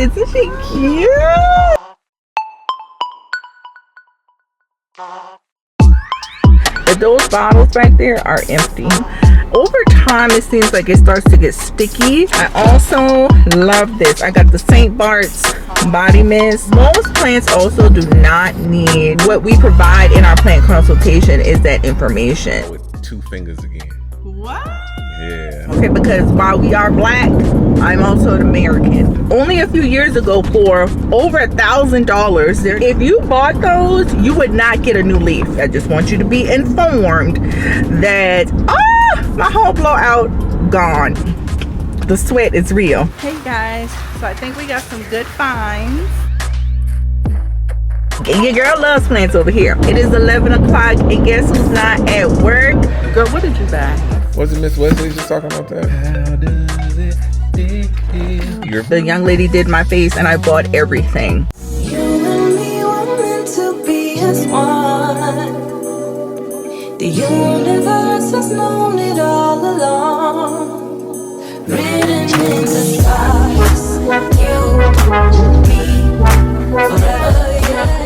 Isn't she cute? But those bottles back there are empty. Over time, it seems like it starts to get sticky. I also love this. I got the St. Bart's body mist. Most plants also do not need what we provide in our plant consultation is that information. With 2 fingers again. What? Yeah. Okay, because while we are black, I'm also an American. Only a few years ago, for over $1,000, if you bought those, you would not get a new leaf. I just want you to be informed that my whole blowout gone. The sweat is real. Hey guys, so I think we got some good finds. Your girl loves plants over here. It is 11 o'clock and guess who's not at work? Girl, what did you buy? Wasn't Miss Wesley just talking about that? How does it feel? The young lady did my face and I bought everything. You and me were meant to be as one. The universe has known it all along. Written in the stars, you and me forever, yeah.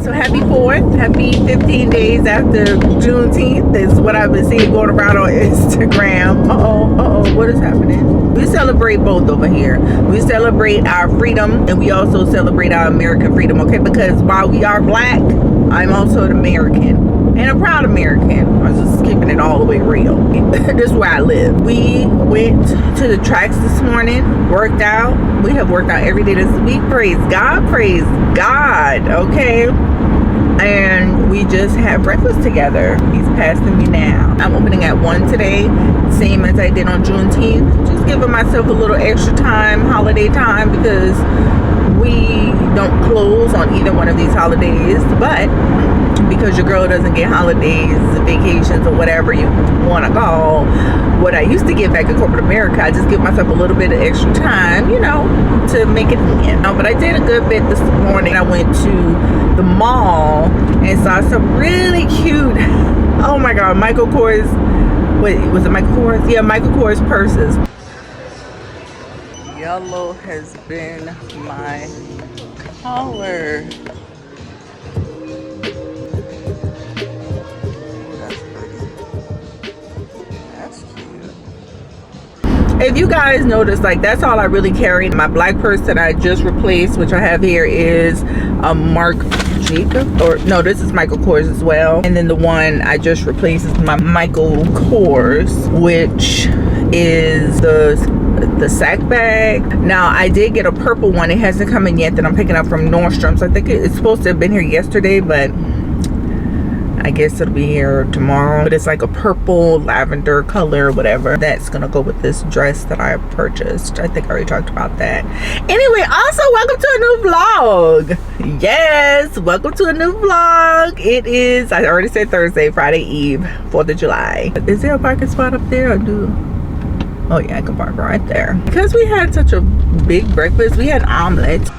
So happy 4th, happy 15 days after Juneteenth is what I've been seeing going around on Instagram. What is happening? We celebrate both over here. We celebrate our freedom and we also celebrate our American freedom, okay? Because while we are black, I'm also an American. And a proud American. I'm just keeping it all the way real. This is where I live. We went to the tracks this morning, worked out. We have worked out every day this week. Praise God, okay? And we just had breakfast together. He's passing me now. I'm opening at 1 today, same as I did on Juneteenth. Just giving myself a little extra time, holiday time, because we don't close on either one of these holidays, but because your girl doesn't get holidays, vacations, or whatever you want to call what I used to get back in corporate America, I just give myself a little bit of extra time, you know, to make it in. But I did a good bit this morning. I went to the mall and saw some really cute, oh my god, Michael Kors, wait, was it Michael Kors? Yeah, Michael Kors purses. Yellow has been my color. If you guys notice, like, that's all I really carry. My black purse that I just replaced, which I have here, is a Marc Jacob, or no, this is Michael Kors as well. And then the one I just replaced is my Michael Kors, which is the sack bag. Now I did get a purple one. It hasn't come in yet that I'm picking up from Nordstrom's. I think it's supposed to have been here yesterday, but I guess it'll be here tomorrow. But it's like a purple lavender color, whatever. That's gonna go with this dress that I purchased. I think I already talked about that. Anyway, also welcome to a new vlog. Yes, welcome to a new vlog. It is, I already said Thursday, Friday Eve, 4th of July. Is there a parking spot up there? Oh yeah, I can park right there. Because we had such a big breakfast, we had omelets.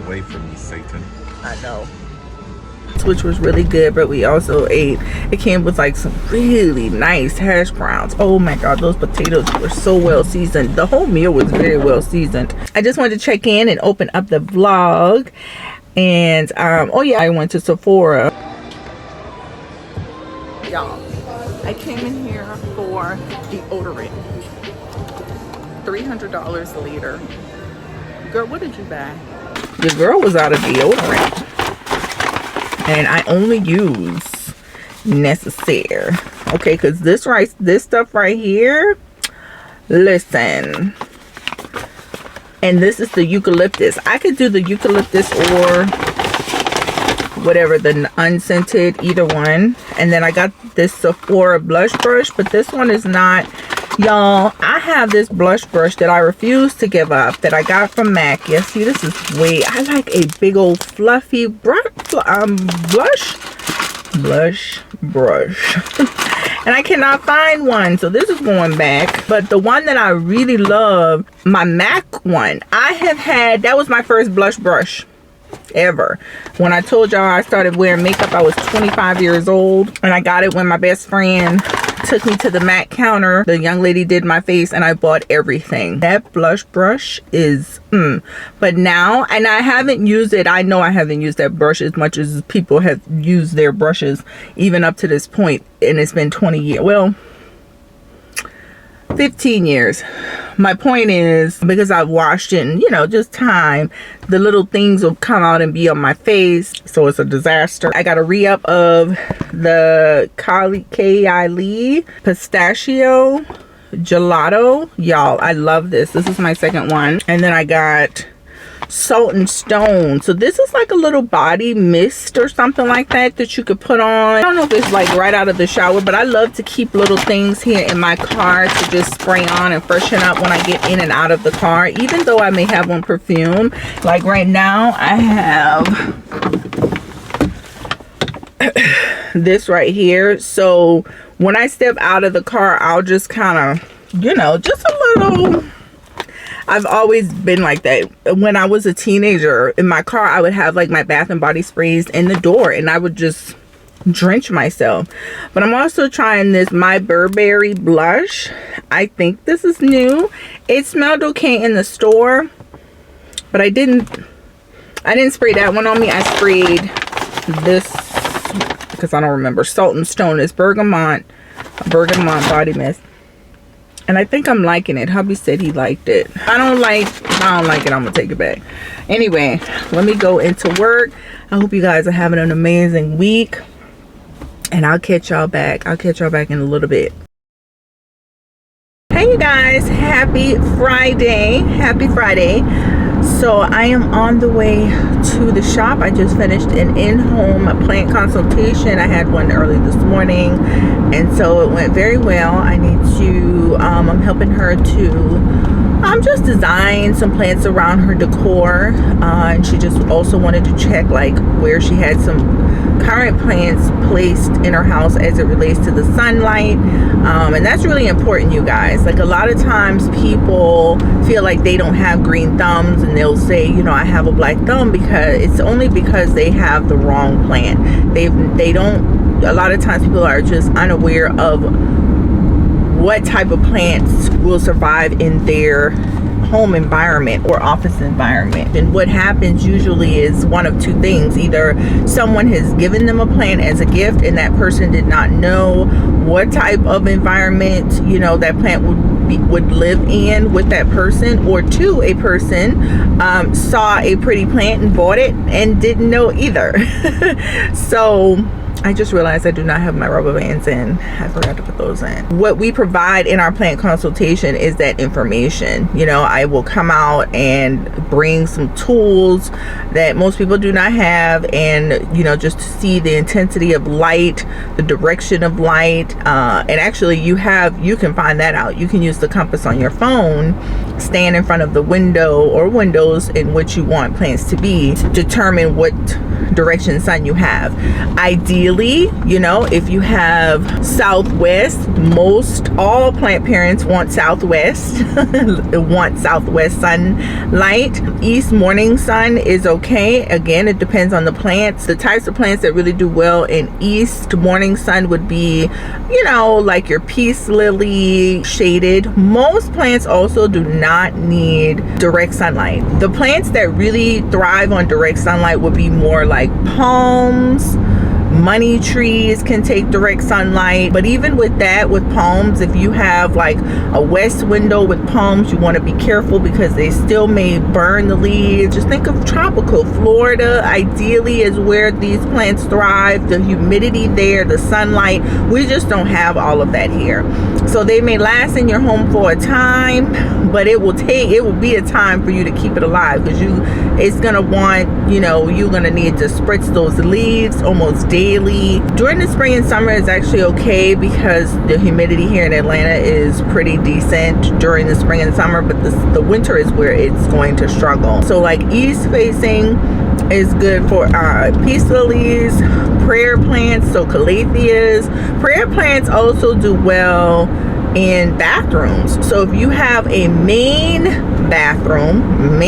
Away from me, Satan. I know. Which was really good, but we also ate, it came with like some really nice hash browns. Oh my god, those potatoes were so well seasoned. The whole meal was very well seasoned. I just wanted to check in and open up the vlog. And oh yeah, I went to Sephora. Y'all, I came in here for deodorant. $300 a liter. Girl, what did you buy? The girl was out of deodorant. And I only use necessaire. Okay, because this stuff right here, listen. And this is the eucalyptus. I could do the eucalyptus or whatever, the unscented, either one. And then I got this Sephora blush brush, but this one is not. Y'all, I have this blush brush that I refuse to give up that I got from MAC. Yeah, see, this is way, I like a big old fluffy blush brush. And I cannot find one, so this is going back. But the one that I really love, my MAC one, I have had, that was my first blush brush. ever. When I told y'all I started wearing makeup, I was 25 years old, and I got it when my best friend took me to the MAC counter. The young lady did my face and I bought everything. That blush brush is but now, and I haven't used it, I know I haven't used that brush as much as people have used their brushes even up to this point, and it's been 20 years, well, 15 years. My point is, because I've washed it and, you know, just time, the little things will come out and be on my face, so it's a disaster. I got a re-up of the Kylie pistachio gelato. Y'all, I love this. This is my second one. And then I got Salt and Stone. So this is like a little body mist or something like that that you could put on. I don't know if it's like right out of the shower, but I love to keep little things here in my car to just spray on and freshen up when I get in and out of the car, even though I may have on perfume. Like right now I have this right here, so when I step out of the car, I'll just kind of, you know, just a little. I've always been like that. When I was a teenager, in my car, I would have like my Bath and Body sprays in the door, and I would just drench myself. But I'm also trying this My Burberry blush. I think this is new. It smelled okay in the store, but I didn't spray that one on me. I sprayed this, because I don't remember. Salt and Stone is bergamot body mist. And I think I'm liking it. Hubby said he liked it. If I don't like it, I'm gonna take it back. Anyway, let me go into work. I hope you guys are having an amazing week, and I'll catch y'all back. I'll catch y'all back in a little bit. Hey you guys, happy Friday. Happy Friday. So I am on the way to the shop. I just finished an in-home plant consultation. I had one early this morning, and so it went very well. I need to I'm helping her to just design some plants around her decor, and she just also wanted to check like where she had some current plants placed in her house as it relates to the sunlight, and that's really important, you guys. Like a lot of times people feel like they don't have green thumbs, and they'll say, you know, I have a black thumb, because it's only because they have the wrong plant. They don't, a lot of times people are just unaware of what type of plants will survive in their home environment or office environment. And what happens usually is one of two things: either someone has given them a plant as a gift and that person did not know what type of environment, you know, that plant would live in with that person, or two, a person saw a pretty plant and bought it and didn't know either. So I just realized I do not have my rubber bands in. I forgot to put those in. What we provide in our plant consultation is that information. You know, I will come out and bring some tools that most people do not have, and, you know, just to see the intensity of light, the direction of light, and actually you can find that out. You can use the compass on your phone, stand in front of the window or windows in which you want plants to be, determine what direction sun you have. Ideally, you know, if you have southwest, all plant parents want southwest want southwest sunlight. East morning sun is okay. Again, it depends on the plants. The types of plants that really do well in east morning sun would be, you know, like your peace lily, shaded. Most plants also do not need direct sunlight. The plants that really thrive on direct sunlight would be more like palms. Money trees can take direct sunlight, but even with that, with palms, if you have like a west window with palms, you want to be careful because they still may burn the leaves. Just think of tropical Florida. Ideally is where these plants thrive. The humidity there, the sunlight, we just don't have all of that here. So they may last in your home for a time, but it will be a time for you to keep it alive, because it's gonna want, you know, you're gonna need to spritz those leaves almost daily. During the spring and summer is actually okay, because the humidity here in Atlanta is pretty decent during the spring and summer, but the winter is where it's going to struggle. So like east facing is good for peace lilies, prayer plants, so calatheas. Prayer plants also do well in bathrooms. So if you have a main bathroom,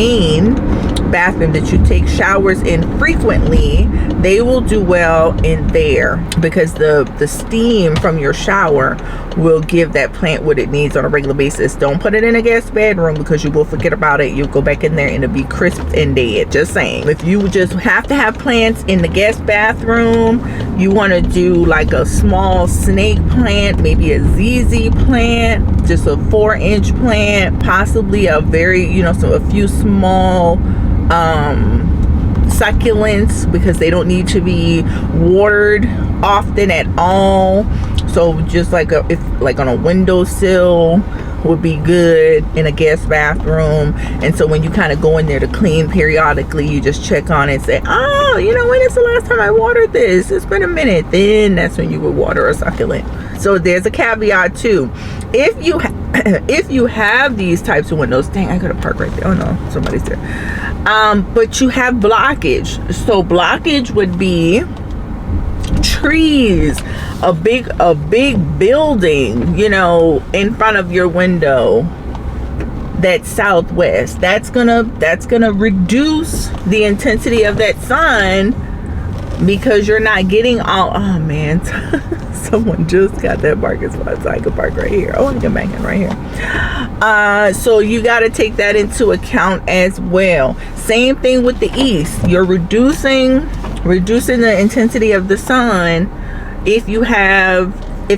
bathroom that you take showers in frequently, they will do well in there, because the steam from your shower will give that plant what it needs on a regular basis. Don't put it in a guest bedroom, because you will forget about it. You'll go back in there and it'll be crisp and dead. Just saying. If you just have to have plants in the guest bathroom, you want to do like a small snake plant, maybe a ZZ plant, just a 4-inch plant, possibly a very, you know, so a few small succulents, because they don't need to be watered often at all. So just like if like on a windowsill would be good in a guest bathroom. And so when you kind of go in there to clean periodically, you just check on it and say, oh, you know, when is the last time I watered this? It's been a minute. Then that's when you would water a succulent. So there's a caveat too. If you have these types of windows, dang, I could have parked right there. Oh no, somebody's there. But you have blockage. So blockage would be trees, a big building, you know, in front of your window that's southwest. That's gonna reduce the intensity of that sun, because you're not getting all, oh man, someone just got that parking spot, so I can park right here. Oh, I can back in right here. So you got to take that into account as well. Same thing with the east. You're reducing the intensity of the sun if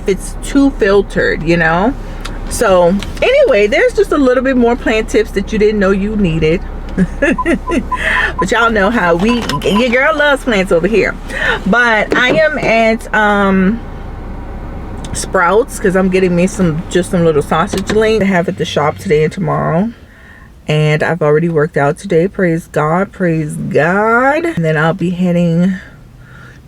it's too filtered, you know. So anyway, there's just a little bit more plant tips that you didn't know you needed. But y'all know how your girl loves plants over here. But I am at Sprouts, because I'm getting me some little sausage links to have at the shop today and tomorrow. And I've already worked out today. Praise God, praise God. And then I'll be heading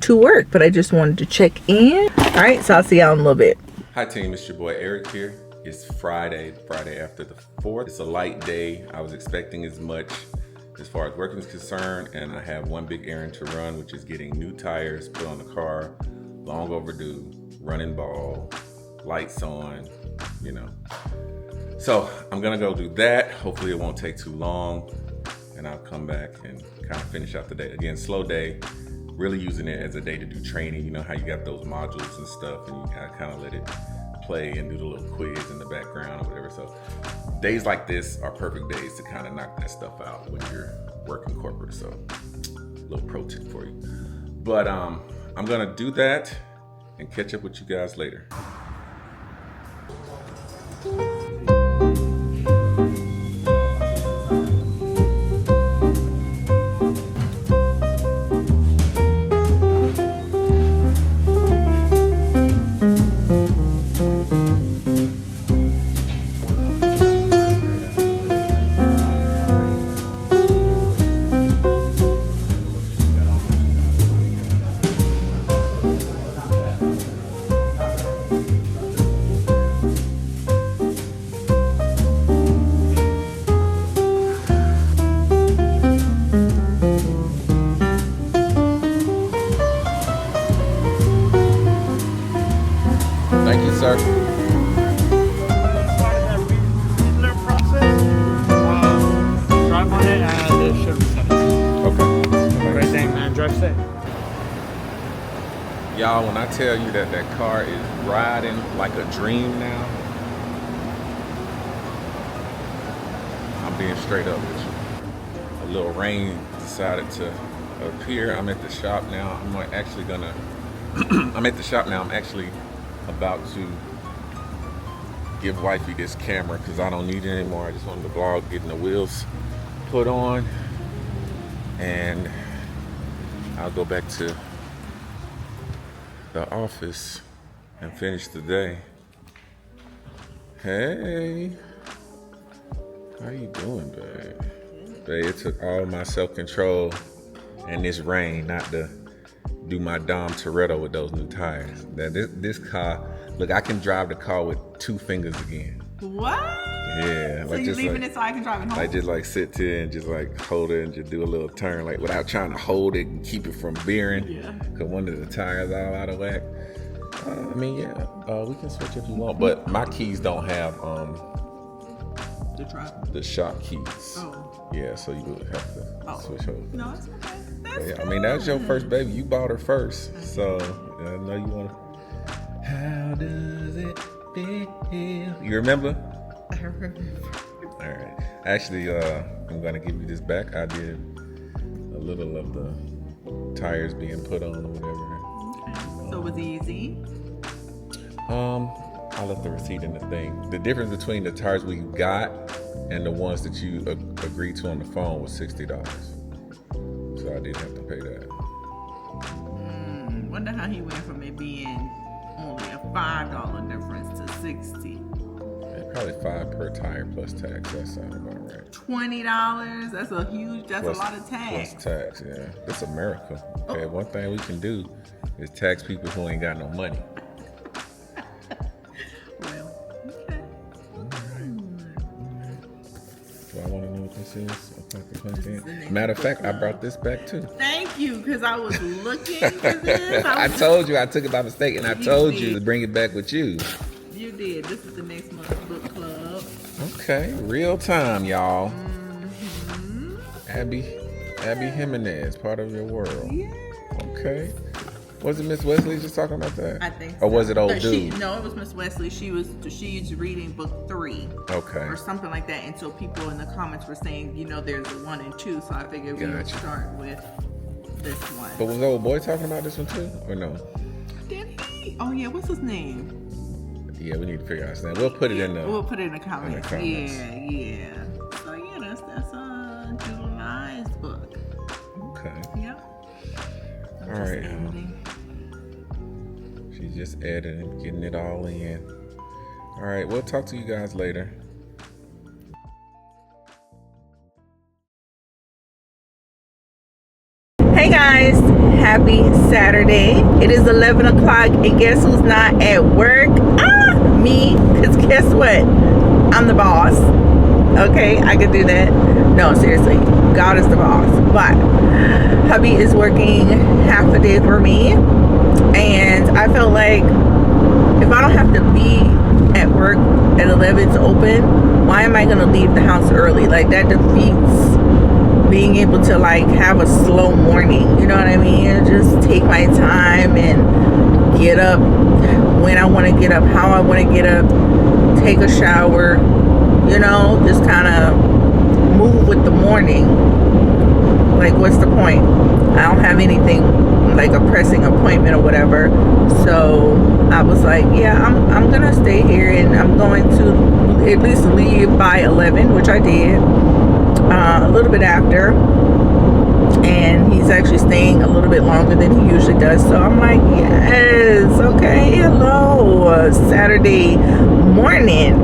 to work, but I just wanted to check in. All right, so I'll see y'all in a little bit. Hi team, it's your boy Eric here. It's Friday after the 4th. It's a light day. I was expecting as much as far as working is concerned, and I have one big errand to run, which is getting new tires put on the car. Long overdue, running ball, lights on, you know. So I'm gonna go do that. Hopefully it won't take too long, and I'll come back and kind of finish out the day. Again, slow day, really using it as a day to do training. You know how you got those modules and stuff, and you kind of let it play and do the little quiz in the background or whatever. So days like this are perfect days to kind of knock that stuff out when you're working corporate. So a little pro tip for you. But I'm gonna do that and catch up with you guys later. Thank you, sir. Drive on it and it should reset. Okay. Great thing, man. Drive safe. Y'all, when I tell you that that car is riding like a dream now, I'm being straight up with you. A little rain decided to appear. I'm at the shop now. I'm actually gonna I'm at the shop now. I'm actually about to give wifey this camera because I don't need it anymore. I just wanted to vlog getting the wheels put on, and I'll go back to the office and finish the day. Hey, how you doing, babe? Babe, it took all my self-control and this rain not to do my Dom Toretto with those new tires. That this car, look, I can drive the car with 2 fingers again. What? Yeah. So like you just leaving like, it so I can drive it home? Like just like sit there and just like hold it and just do a little turn, like without trying to hold it and keep it from veering. Yeah. Cause one of the tires all out of whack. I mean, yeah, we can switch if you want, but my keys don't have The truck. the shop keys. Oh. Yeah, so you would have to switch over. No, it's okay. That's Yeah, I mean, that was your first baby. You bought her first. So I know you want to. How does it feel? You remember? I remember. All right. Actually, I'm going to give you this back. I did a little of the tires being put on or whatever. Okay. So it was easy. I left the receipt in the thing. The difference between the tires we got and the ones that you agreed to on the phone was $60. So I didn't have to pay that. Wonder how he went from it being only a $5 difference to $60. Probably $5 per tire plus tax. That sounds about right. $20. That's a lot of tax. Plus tax, yeah. It's America. Okay, One thing we can do is tax people who ain't got no money. Well, okay. Do I want to know what this is? Matter of fact, I brought this back too. Thank you, because I was looking for this. I told you I took it by mistake, and I told you to bring it back with you. You did. This is the next month's book club. Okay, real time, y'all. Mm-hmm. Abby Jimenez, part of your world. Yeah. Okay. Was it Miss Wesley just talking about that? I think so. Or was it old dude? No, it was Miss Wesley. She's reading book 3. Okay. Or something like that. And so people in the comments were saying, there's a 1 and 2. So I figured we would start with this one. But was the old boy talking about this one too? Or no? Did he? Oh yeah, what's his name? Yeah, we need to figure out his name. We'll put it in the comments. Yeah. So yeah, that's July's book. Okay. Yep. All right. She's just editing, getting it all in. All right, we'll talk to you guys later. Hey guys, happy Saturday. It is 11 o'clock and guess who's not at work? Me, because guess what? I'm the boss. Okay, I could do that. No, seriously, God is the boss. But hubby is working half a day for me, and I felt like if I don't have to be at work at 11 to open, why am I going to leave the house early? Like, that defeats being able to have a slow morning, you know what I mean? Just take my time and get up when I want to get up, how I want to get up, take a shower, just kind of move with the morning. Like, what's the point? I don't have anything like a pressing appointment or whatever. So I was like, yeah, I'm gonna stay here, and I'm going to at least leave by 11, which I did. A little bit after, and he's actually staying a little bit longer than he usually does. So I'm like, yes, okay, hello, Saturday morning.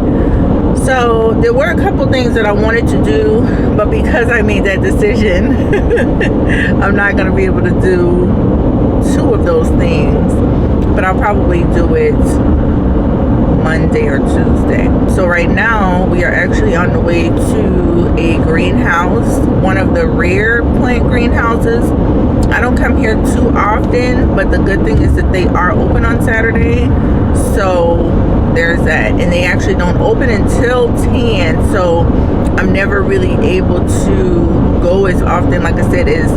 So there were a couple things that I wanted to do, but because I made that decision, I'm not going to be able to do 2 of those things, but I'll probably do it Monday or Tuesday. So right now we are actually on the way to a greenhouse, one of the rare plant greenhouses. I don't come here too often, but the good thing is that they are open on Saturday. So there's that, and they actually don't open until 10. So I'm never really able to go as often, like I said, as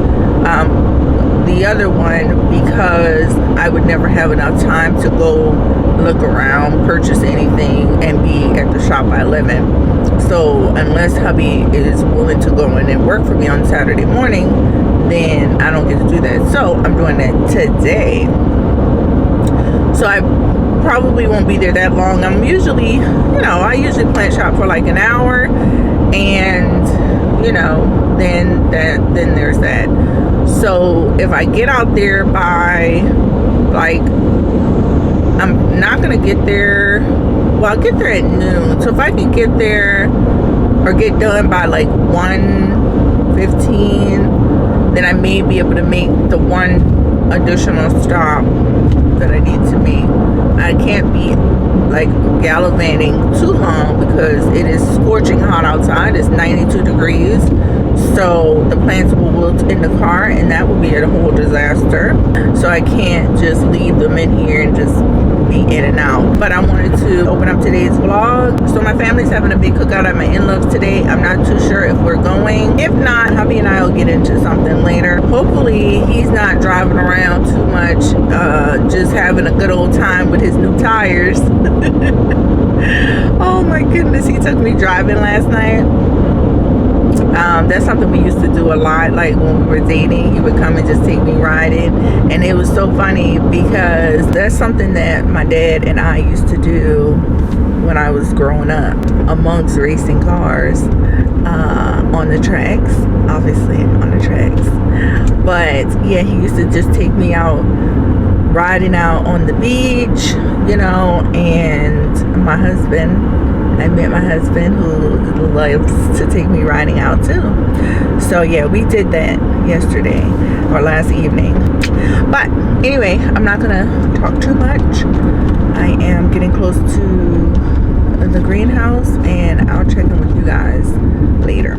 the other one, because I would never have enough time to go look around, purchase anything, and be at the shop by 11. So unless hubby is willing to go in and work for me on Saturday morning, then I don't get to do that. So I'm doing that today. So I probably won't be there that long. I'm usually, I usually plant shop for like an hour, and then there's that. So if I get out there by I'm not gonna get there, I'll get there at noon. So if I can get there or get done by like 1:15, then I may be able to make the one additional stop that I need to make. I can't be like gallivanting too long because it is scorching hot outside. It's 92 degrees. So the plants will wilt in the car, and that will be a whole disaster. So I can't just leave them in here and just be in and out. But I wanted to open up today's vlog. So my family's having a big cookout at my in-laws today. I'm not too sure if we're going. If not, hubby and I will get into something later. Hopefully he's not driving around too much, just having a good old time with his new tires. Oh my goodness, he took me driving last night. That's something we used to do a lot. Like when we were dating, he would come and just take me riding, and it was so funny because that's something that my dad and I used to do when I was growing up, amongst racing cars, on the tracks, obviously on the tracks. But yeah, he used to just take me out riding out on the beach, you know. And my husband, I met my husband who loves to take me riding out too. So yeah, we did that yesterday or last evening. But anyway, I'm not gonna talk too much. I am getting close to the greenhouse, and I'll check in with you guys later.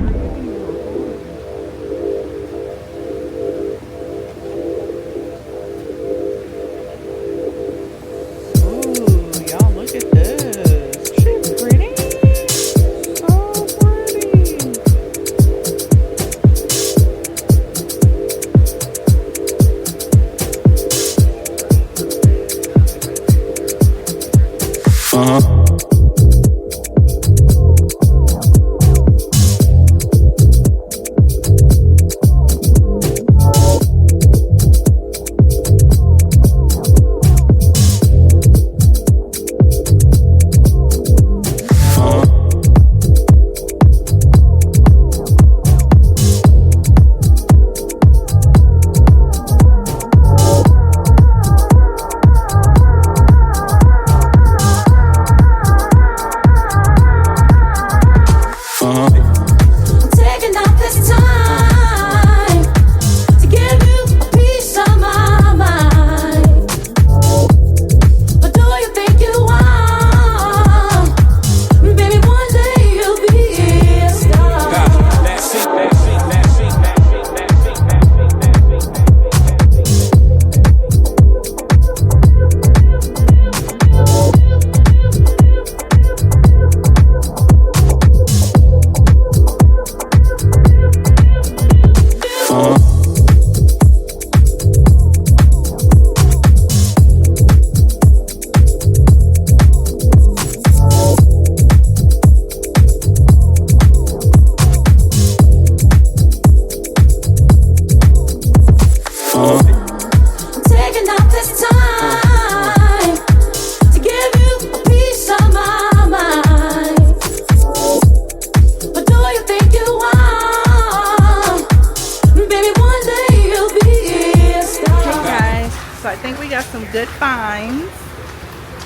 Good finds,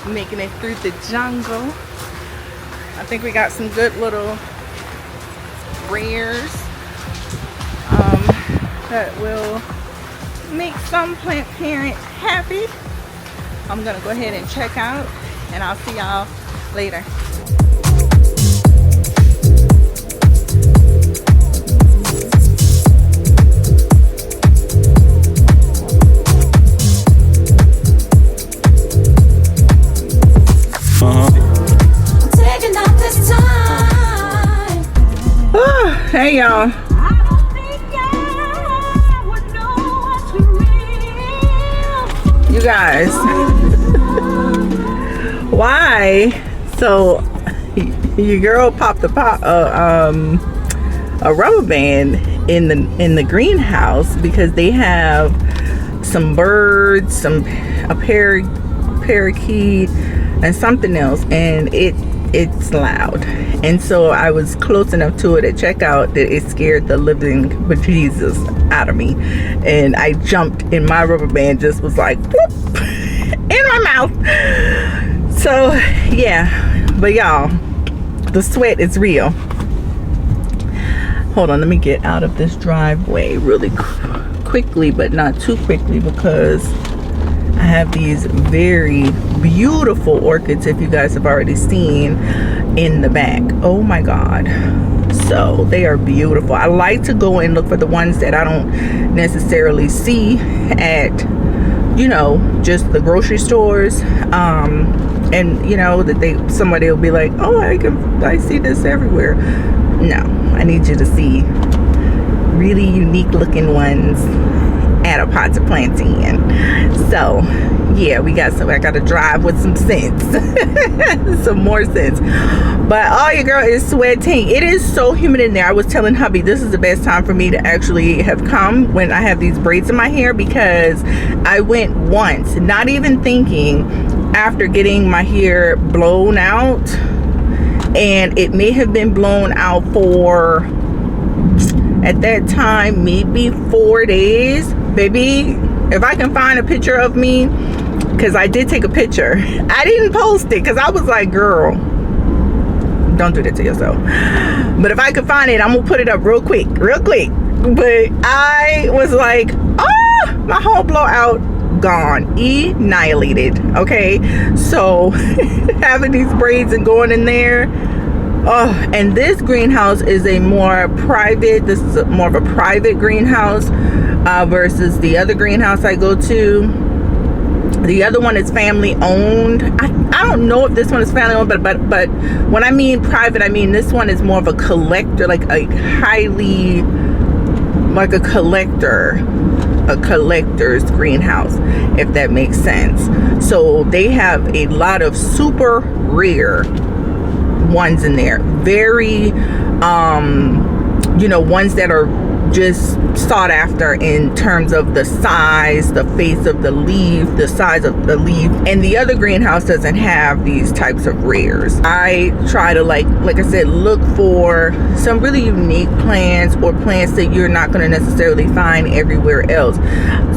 making it through the jungle. I think we got some good little rares that will make some plant parent happy. I'm gonna go ahead and check out, and I'll see y'all later. Hey y'all. You guys. Why? So your girl popped a rubber band in the greenhouse because they have some birds, a parakeet, and something else, and it's loud. And so I was close enough to it at checkout that it scared the living bejesus out of me, and I jumped, and my rubber band just was like whoop, in my mouth. So yeah, but y'all, the sweat is real. Hold on, let me get out of this driveway really quickly, but not too quickly, because I have these very beautiful orchids, if you guys have already seen, in the back. Oh my god, so they are beautiful. I like to go and look for the ones that I don't necessarily see at you know, just the grocery stores, and you know that somebody will be like, oh, I see this everywhere. No, I need you to see really unique looking ones at a pot to plant in. So yeah, I gotta drive with some sense. Some more sense. But oh, your girl is sweating. It is so humid in there. I was telling hubby this is the best time for me to actually have come when I have these braids in my hair, because I went once, not even thinking, after getting my hair blown out, and it may have been blown out for, at that time, maybe 4 days. Baby, if I can find a picture of me, because I did take a picture, I didn't post it because I was like, girl, don't do that to yourself. But if I could find it, I'm gonna put it up real quick. But I was like, oh, my whole blowout gone, annihilated. Okay, so having these braids and going in there. Oh, and this greenhouse is this is more of a private greenhouse versus the other greenhouse I go to. The other one is family owned. I don't know if this one is family owned, but when I mean private, I mean this one is more of a collector, like a collector's greenhouse, if that makes sense. So they have a lot of super rare ones in there, very you know, ones that are just sought after in terms of the size, the face of the leaf, the size of the leaf. And the other greenhouse doesn't have these types of rares. I try to, like I said, look for some really unique plants, or plants that you're not going to necessarily find everywhere else.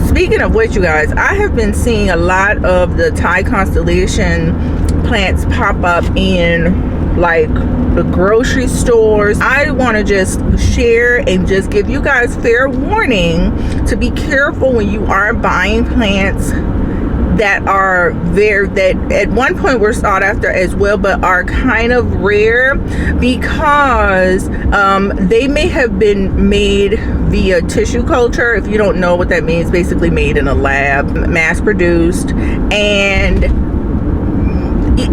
Speaking of which, you guys, I have been seeing a lot of the Thai constellation plants pop up in like the grocery stores. I want to just share and just give you guys fair warning to be careful when you are buying plants that at one point were sought after as well, but are kind of rare, because they may have been made via tissue culture. If you don't know what that means, basically made in a lab, mass produced, and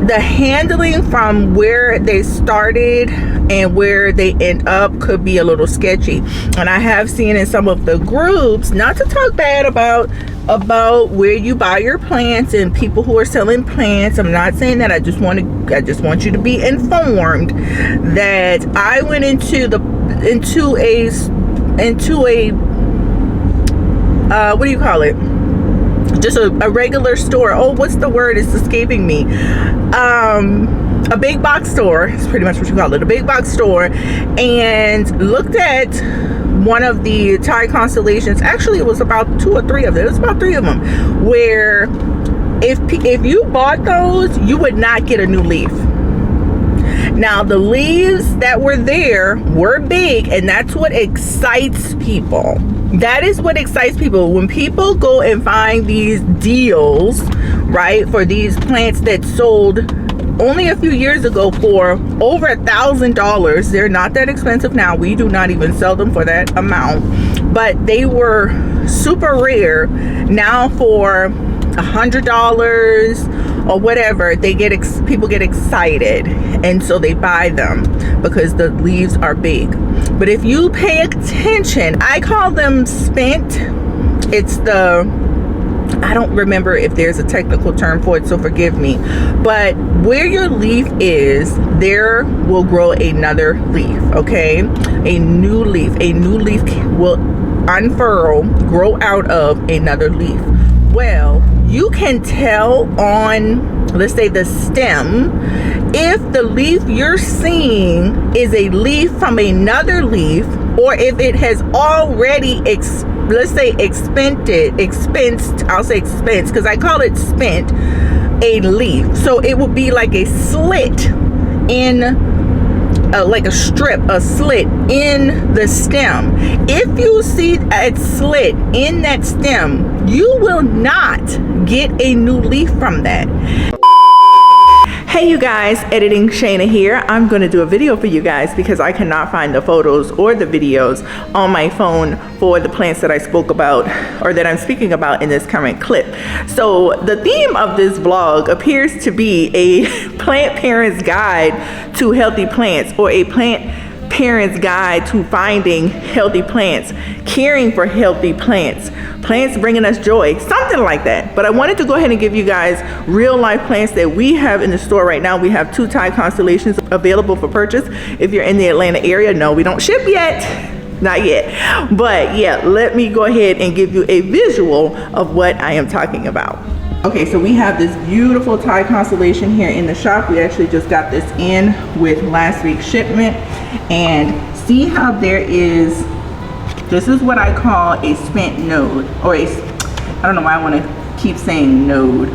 the handling from where they started and where they end up could be a little sketchy. And I have seen in some of the groups, not to talk bad about where you buy your plants and people who are selling plants. I'm not saying that. I just want you to be informed that I went into a what do you call it? Just a regular store. Oh, what's the word? It's escaping me. A big box store is pretty much what you call it, a big box store, and looked at one of the Thai constellations. Actually, it was about 2 or 3 of them. It was about 3 of them, where if you bought those, you would not get a new leaf. Now, the leaves that were there were big, and that's what excites people. That is what excites people. When people go and find these deals, right, for these plants that sold only a few years ago for over $1,000. They're not that expensive now. We do not even sell them for that amount, but they were super rare. Now for $100 or whatever, people get excited, and so they buy them because the leaves are big. But if you pay attention, I call them spent. It's I don't remember if there's a technical term for it, so forgive me. But where your leaf is, there will grow another leaf, okay? A new leaf will unfurl, grow out of another leaf. Well, you can tell on, let's say, the stem, if the leaf you're seeing is a leaf from another leaf, or if it has already expensed, I'll say expense because I call it spent, a leaf. So it would be like a slit in like a slit in the stem. If you see a slit in that stem, you will not get a new leaf from that. Hey you guys, editing Shana here. I'm going to do a video for you guys because I cannot find the photos or the videos on my phone for the plants that I spoke about or that I'm speaking about in this current clip. So the theme of this vlog appears to be a plant parent's guide to healthy plants, or a plant parent's guide to finding healthy plants, caring for healthy plants, plants bringing us joy, something like that. But I wanted to go ahead and give you guys real life plants that we have in the store right now. We have 2 Thai constellations available for purchase. If you're in the Atlanta area, no, we don't ship yet. Not yet. But yeah, let me go ahead and give you a visual of what I am talking about. Okay, so we have this beautiful Thai constellation here in the shop. We actually just got this in with last week's shipment. And see how there is, this is what I call a spent node, or a, I don't know why I want to keep saying node,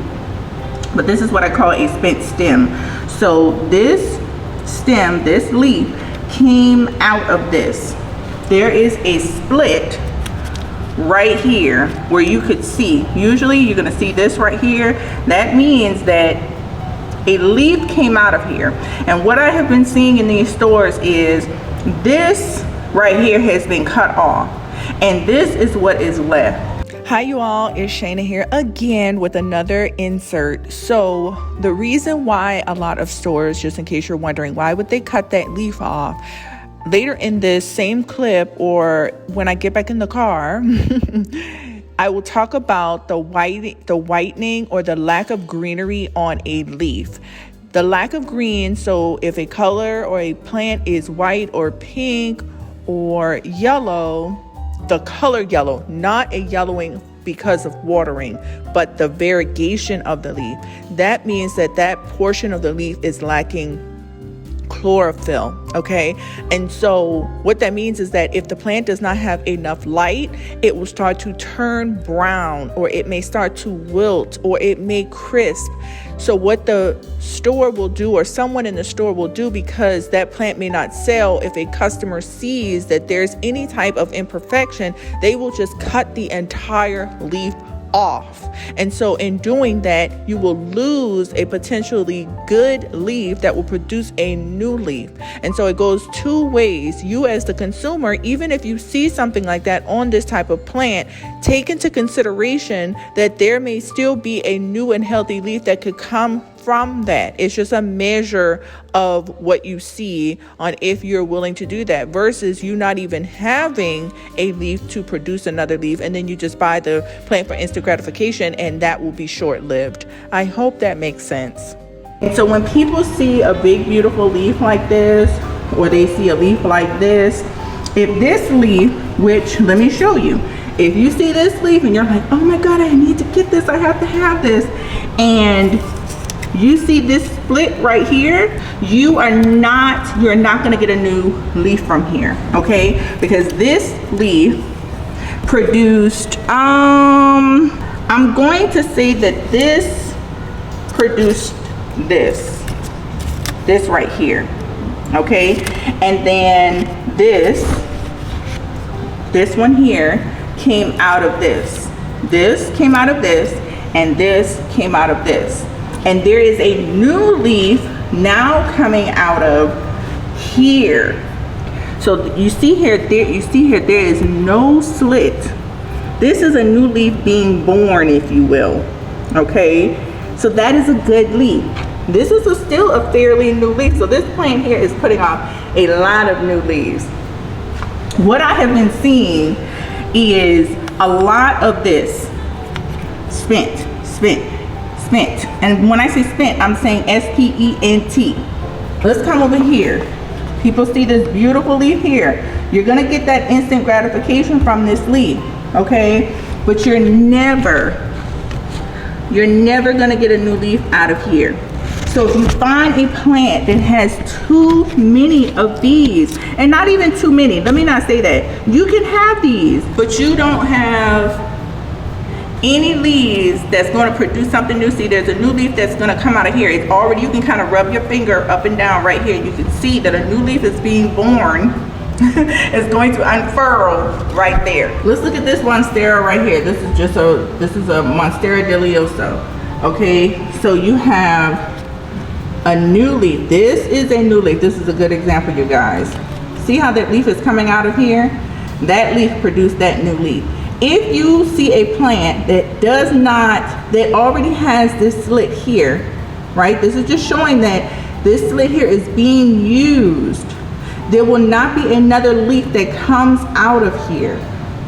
but this is what I call a spent stem. So this stem, this leaf, came out of this. There is a split right here where you could see, usually you're going to see this right here. That means that a leaf came out of here. And what I have been seeing in these stores is this right here has been cut off, and this is what is left. Hi you all, it's Shana here again with another insert. So the reason why a lot of stores, just in case you're wondering, why would they cut that leaf off? Later in this same clip, or when I get back in the car, I will talk about the whitening or the lack of greenery on a leaf. The lack of green, so if a color or a plant is white or pink or yellow, the color yellow, not a yellowing because of watering, but the variegation of the leaf, that means that that portion of the leaf is lacking chlorophyll. Okay, and so what that means is that if the plant does not have enough light, it will start to turn brown, or it may start to wilt, or it may crisp. So what the store will do, or someone in the store will do, because that plant may not sell, if a customer sees that there's any type of imperfection, they will just cut the entire leaf off. And so in doing that, you will lose a potentially good leaf that will produce a new leaf. And so it goes 2 ways. You as the consumer, even if you see something like that on this type of plant, take into consideration that there may still be a new and healthy leaf that could come from that. It's just a measure of what you see on if you're willing to do that, versus you not even having a leaf to produce another leaf, and then you just buy the plant for instant gratification, and that will be short-lived. I hope that makes sense. And so when people see a big beautiful leaf like this, or they see a leaf like this, if this leaf, which let me show you, if you see this leaf and you're like, oh my god, I need to get this, I have to have this, and you see this split right here, you're not going to get a new leaf from here, okay? Because this leaf produced, I'm going to say that this produced this right here, okay? And then this one here came out of this. This came out of this, and this came out of this. And there is a new leaf now coming out of here. So you see here, there is no slit. This is a new leaf being born, if you will. Okay, so that is a good leaf. This is still a fairly new leaf. So this plant here is putting off a lot of new leaves. What I have been seeing is a lot of this spent. And when I say spent, I'm saying S-P-E-N-T. Let's come over here. People see this beautiful leaf here. You're gonna get that instant gratification from this leaf, okay? But you're never gonna get a new leaf out of here. So if you find a plant that has too many of these, and not even too many, let me not say that. You can have these, but you don't have any leaves that's going to produce something new. See, there's a new leaf that's going to come out of here. It's already, you can kind of rub your finger up and down right here. You can see that a new leaf is being born. It's going to unfurl right there. Let's look at this monstera right here. This is a monstera deliciosa. Okay, so you have a new leaf. This is a new leaf. This is a good example, you guys. See how that leaf is coming out of here? That leaf produced that new leaf. If you see a plant that does not, that already has this slit here, right? This is just showing that this slit here is being used. There will not be another leaf that comes out of here.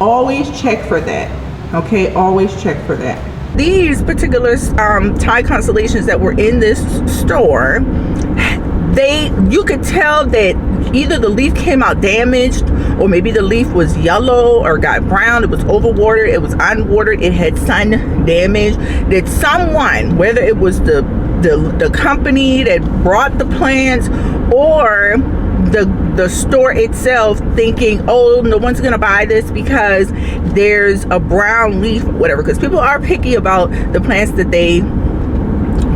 Always check for that, okay? Always check for that. These particular Thai constellations that were in this store, you could tell that either the leaf came out damaged, or maybe the leaf was yellow or got brown, it was overwatered, it was unwatered, it had sun damage. That someone, whether it was the company that brought the plants or the store itself, thinking, oh, no one's gonna buy this because there's a brown leaf, whatever, because people are picky about the plants that they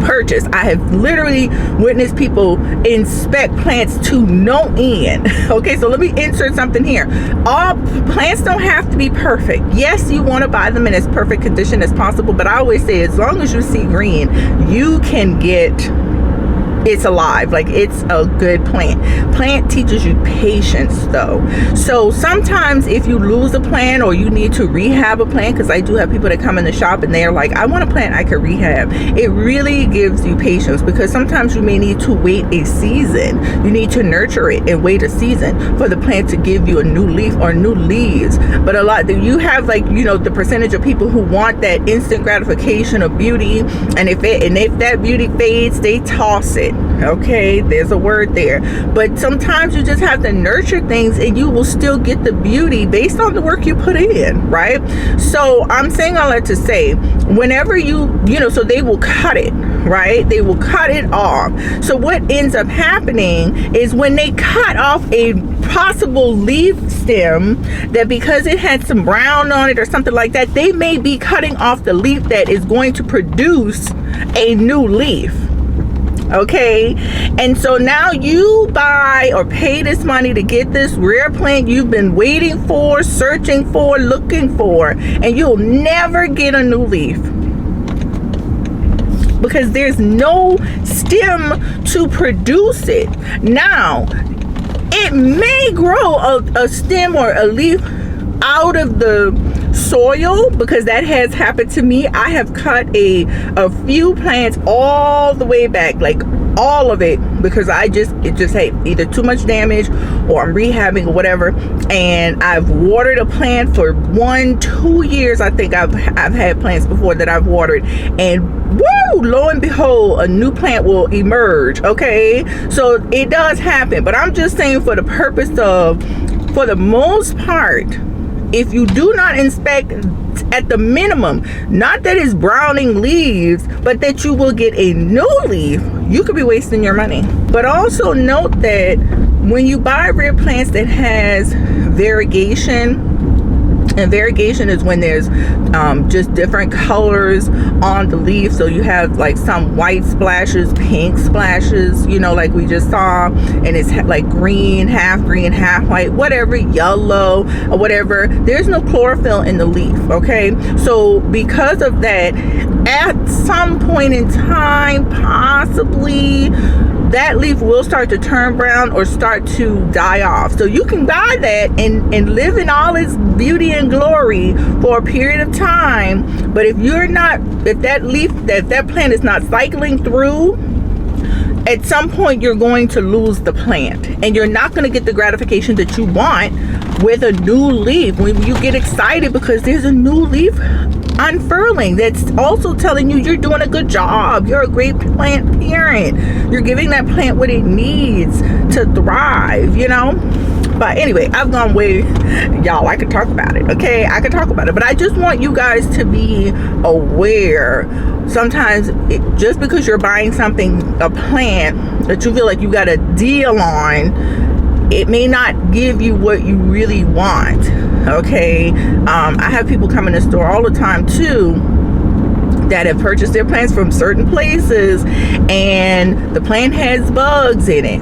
purchase. I have literally witnessed people inspect plants to no end. Okay, so let me insert something here. All plants don't have to be perfect. Yes, you want to buy them in as perfect condition as possible, but I always say, as long as you see green, you can get it's alive, like it's a good plant. Plant teaches you patience though. So sometimes if you lose a plant or you need to rehab a plant, because I do have people that come in the shop and they're like, I want a plant I can rehab. It really gives you patience, because sometimes you may need to wait a season. You need to nurture it and wait a season for the plant to give you a new leaf or new leaves. But a lot, you have, like, you know, the percentage of people who want that instant gratification of beauty, and if that beauty fades, they toss it. Okay, there's a word there. But sometimes you just have to nurture things and you will still get the beauty based on the work you put in, right? So I'm saying all that to say, whenever you know, so they will cut it, right? They will cut it off. So what ends up happening is when they cut off a possible leaf stem, that because it had some brown on it or something like that, they may be cutting off the leaf that is going to produce a new leaf. Okay, and so now you buy or pay this money to get this rare plant you've been waiting for, searching for, looking for, and you'll never get a new leaf because there's no stem to produce it. Now, it may grow a stem or a leaf out of the soil, because that has happened to me. I have cut a few plants all the way back, like all of it, because it just had either too much damage or I'm rehabbing or whatever, and I've watered a plant for 1-2 years. I think I've had plants before that I've watered, and woo, lo and behold, a new plant will emerge. Okay, so it does happen, but I'm just saying, for the purpose of, for the most part, if you do not inspect at the minimum, not that it's browning leaves, but that you will get a new leaf, you could be wasting your money. But also note that when you buy rare plants that has variegation, and variegation is when there's just different colors on the leaf. So you have like some white splashes, pink splashes, you know, like we just saw, and it's like green, half white, whatever, yellow or whatever. There's no chlorophyll in the leaf. Okay, so because of that, at some point in time, possibly that leaf will start to turn brown or start to die off. So you can buy that and live in all its beauty and glory for a period of time. But if that plant is not cycling through, at some point you're going to lose the plant, and you're not going to get the gratification that you want with a new leaf. When you get excited because there's a new leaf unfurling, that's also telling you you're doing a good job, you're a great plant parent, you're giving that plant what it needs to thrive, you know. But anyway, I've gone way, y'all, I could talk about it. Okay, I could talk about it, but I just want you guys to be aware. Sometimes just because you're buying something, a plant that you feel like you got a deal on, it may not give you what you really want. Okay, I have people come in the store all the time too that have purchased their plants from certain places, and the plant has bugs in it.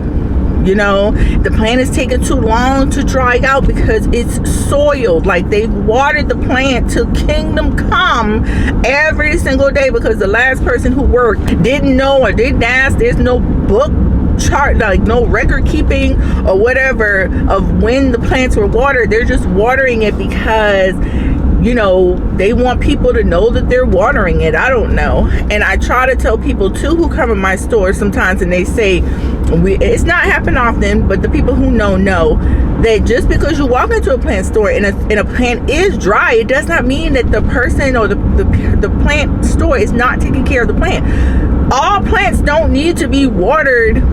You know, the plant is taking too long to dry out because it's soiled. Like, they've watered the plant till kingdom come every single day because the last person who worked didn't know or didn't ask. There's no book chart, like no record keeping or whatever of when the plants were watered. They're just watering it because, you know, they want people to know that they're watering it. I don't know. And I try to tell people too who come in my store sometimes, and they say, it's not happening often, but the people who know that just because you walk into a plant store and a plant is dry, it does not mean that the person or the plant store is not taking care of the plant. All plants don't need to be watered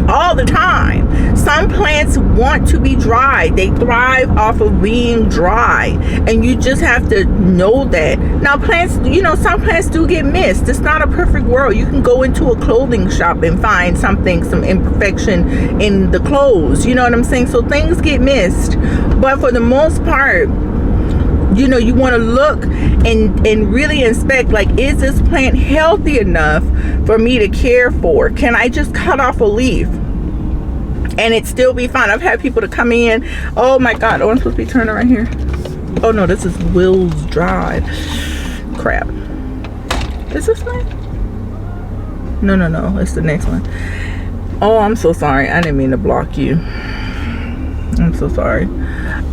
all the time. Some plants want to be dry. They thrive off of being dry, and you just have to know that. Now plants, you know, some plants do get missed. It's not a perfect world. You can go into a clothing shop and find some imperfection in the clothes, you know what I'm saying? So things get missed, but for the most part, you know, you want to look and really inspect, like, is this plant healthy enough for me to care for? Can I just cut off a leaf and it still be fine? I've had people to come in, oh my god, oh, I'm supposed to be turning right here. Oh no, this is Will's Drive. Crap. Is this one? No, it's the next one. Oh, I'm so sorry, I didn't mean to block you. I'm so sorry.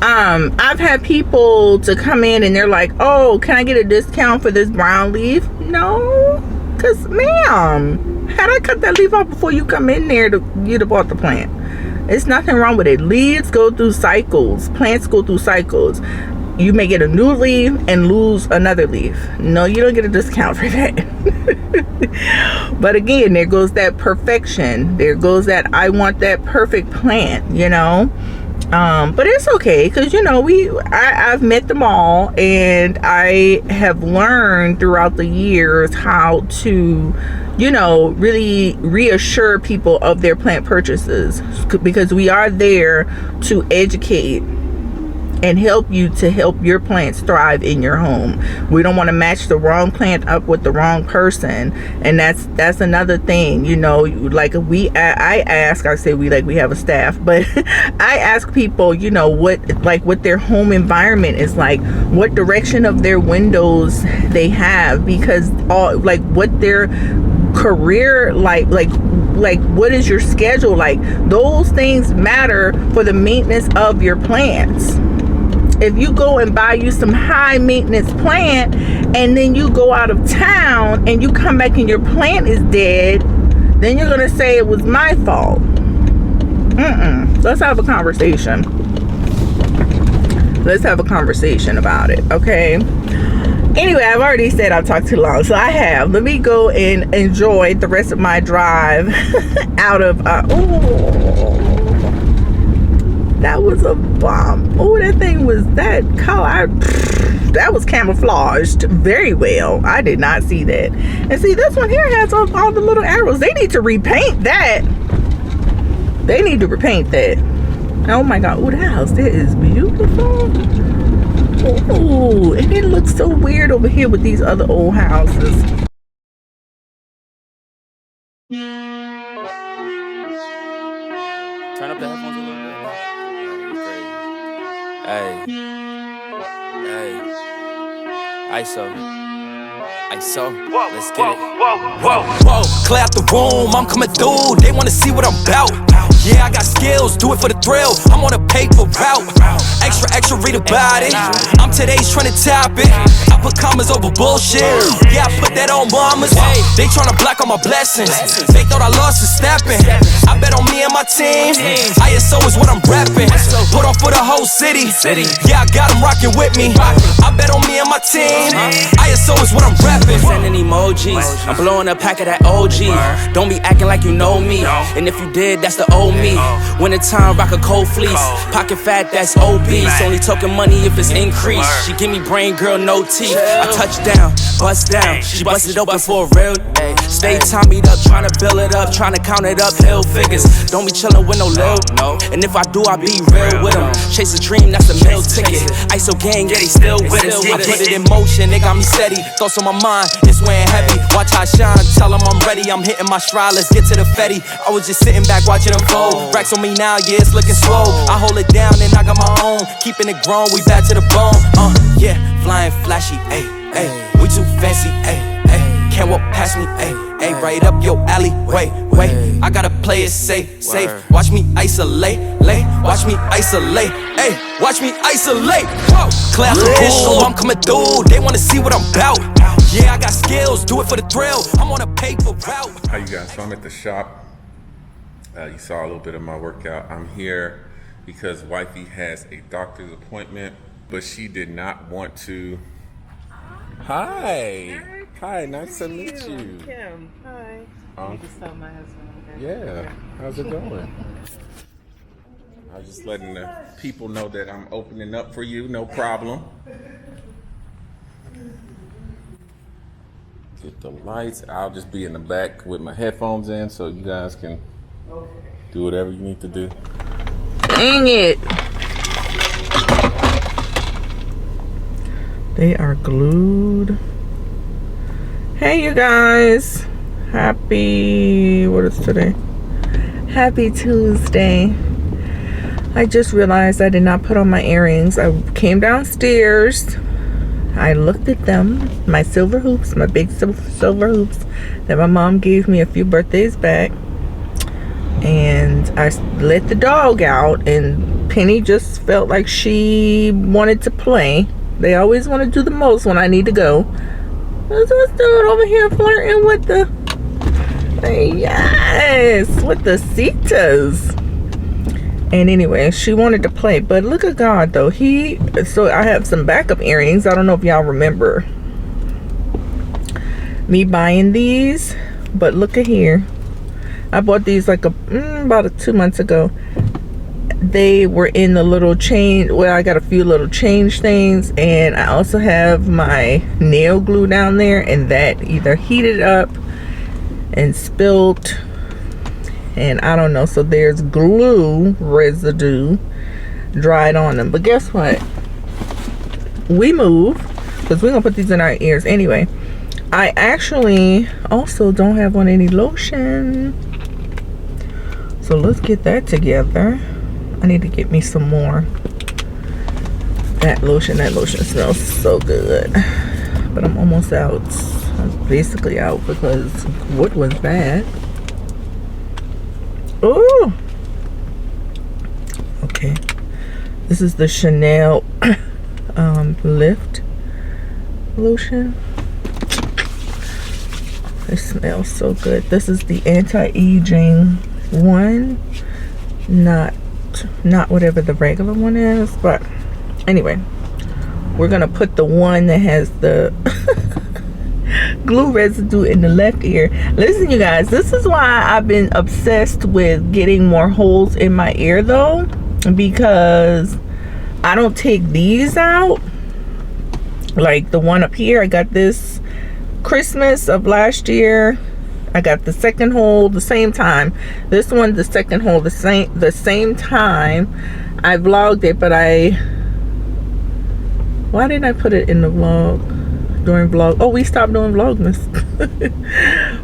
I've had people to come in and they're like, oh, can I get a discount for this brown leaf? No, because ma'am, had I cut that leaf off before you come in there, you'd have bought the plant. It's nothing wrong with it. Leaves go through cycles. Plants go through cycles. You may get a new leaf and lose another leaf. No, you don't get a discount for that. But again, there goes that perfection. There goes that I want that perfect plant, you know. But it's okay, because you know, I've met them all, and I have learned throughout the years how to, you know, really reassure people of their plant purchases, because we are there to educate and help you to help your plants thrive in your home. We don't want to match the wrong plant up with the wrong person, and that's another thing, you know. Like we have a staff, but I ask people, you know, what their home environment is like, what direction of their windows they have, because all, like, what their career like what is your schedule like. Those things matter for the maintenance of your plants. If you go and buy you some high maintenance plant and then you go out of town and you come back and your plant is dead, then you're gonna say it was my fault. Let's have a conversation. Let's have a conversation about it, okay? Anyway, I've already said I've talked too long, so I have. Let me go and enjoy the rest of my drive out of that was a bomb. Oh, that thing was that color. That was camouflaged very well. I did not see that. And see, this one here has all the little arrows. They need to repaint that. They need to repaint that. Oh my god. Oh, the house there is beautiful. Oh, and it looks so weird over here with these other old houses. Turn up the headphones a little bit. Hey, ISO, let's get it. Whoa, clear out the room, I'm coming through. They wanna see what I'm about. Yeah, I got skills, do it for the thrill. I'm on a paper route. Extra, read about it. I'm today's trending topic. I put commas over bullshit. Yeah, I put that on mamas. They tryna block all my blessings. They thought I lost for stepping. I bet on me and my team. ISO is what I'm repping. Put on for the whole city. Yeah, I got them rocking with me. I bet on me and my team. ISO is what I'm repping. Sending emojis. I'm blowing a pack of that OG. Don't be acting like you know me. And if you did, that's the old me. Winter time, rock a cold fleece. Pocket fat, that's obese. Only talking money if it's increased. She give me brain, girl, no teeth. I touch down, bust down. She busted open for a real day. Stay tommied up, tryna build it up, tryna count it up, hill figures. Don't be chillin' with no lil, no. And if I do, I be real with them. Chase a dream, that's a meal ticket. ISO gang, yeah, they still with us. I put it in motion, they got me steady. Thoughts on my mind, it's weighing heavy. Watch how I shine, tell them I'm ready. I'm hitting my stride, let's get to the fetty. I was just sitting back watching them fold. Racks on me now, yeah, it's looking slow. I hold it down and I got my own. Keeping it grown, we back to the bone. Yeah, flying flashy, ayy, ayy. We too fancy, ayy, ayy. can't walk past me. Ayy, right up your alley. Wait, I gotta play it safe. Watch me isolate, watch me isolate. Ayy, watch me isolate. Whoa, clear out the room, I'm coming through. They wanna see what I'm about. Yeah, I got skills, do it for the thrill. I'm on a paper route. Hi you guys, so I'm at the shop. You saw a little bit of my workout. I'm here because wifey has a doctor's appointment, but she did not want to. Hi, nice to meet you. Kim, hi. You just saw my husband. Yeah, how's it going? I was just letting the people know that I'm opening up for you, no problem. Get the lights. I'll just be in the back with my headphones in so you guys can do whatever you need to do. Dang it. They are glued. Hey you guys. Happy, what is today? Happy Tuesday. I just realized I did not put on my earrings. I came downstairs. I looked at them, my silver hoops, my big silver hoops that my mom gave me a few birthdays back. And I let the dog out, and Penny just felt like she wanted to play. They always want to do the most when I need to go. What's doing over here flirting with the, yes, with the Cetas. And anyway, she wanted to play, but look at God though. So I have some backup earrings. I don't know if y'all remember me buying these, but look at here. I bought these like about 2 months ago. They were in the little change. Well, I got a few little change things, and I also have my nail glue down there, and that either heated up and spilt, and I don't know. So there's glue residue dried on them. But guess what? We move because we're gonna put these in our ears anyway. I actually also don't have on any lotion, so let's get that together. I need to get me some more. That lotion smells so good, but I'm almost out. I'm basically out because what was bad. Oh, okay. This is the Chanel Lift lotion. It smells so good. This is the anti-aging one, not whatever the regular one is, but anyway, we're gonna put the one that has the glue residue in the left ear. Listen you guys, this is why I've been obsessed with getting more holes in my ear though, because I don't take these out. Like the one up here, I got this Christmas of last year. I got the second hole the same time. This one, the second hole the same time. I vlogged it, but why didn't I put it in the vlog? During vlog. Oh, we stopped doing vlogmas.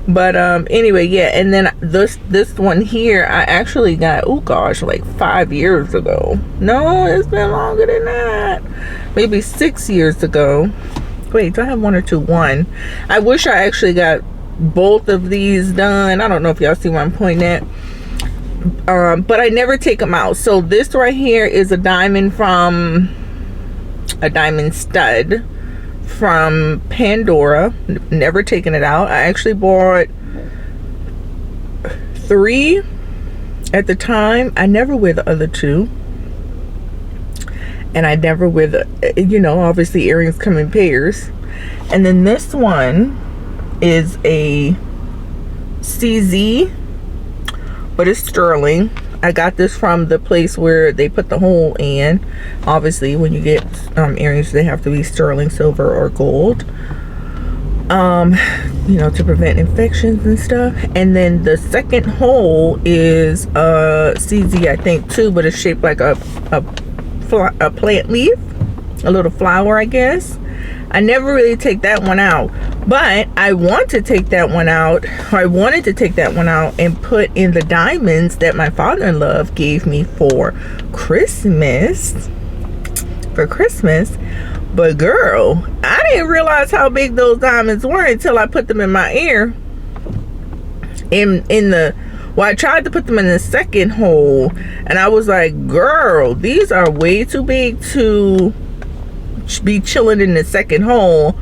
But anyway, yeah. And then this one here, I actually got, oh gosh, like 5 years ago. No, it's been longer than that. Maybe 6 years ago. Wait, do I have one or two? One. I wish I actually got both of these done. I don't know if y'all see where I'm pointing at, but I never take them out. So this right here is a diamond stud from Pandora. Never taken it out. I actually bought 3 at the time. I never wear the other 2, and I never wear the, you know, obviously earrings come in pairs. And then this one is a CZ, but it's sterling. I got this from the place where they put the hole in. Obviously when you get earrings, they have to be sterling silver or gold, you know, to prevent infections and stuff. And then the second hole is CZ, I think too, but it's shaped like a plant leaf, a little flower, I guess. I never really take that one out, but I want to take that one out, or I wanted to take that one out and put in the diamonds that my father-in-law gave me for Christmas. But girl, I didn't realize how big those diamonds were until I put them in my ear. I tried to put them in the second hole, and I was like, girl, these are way too big to be chilling in the second hole.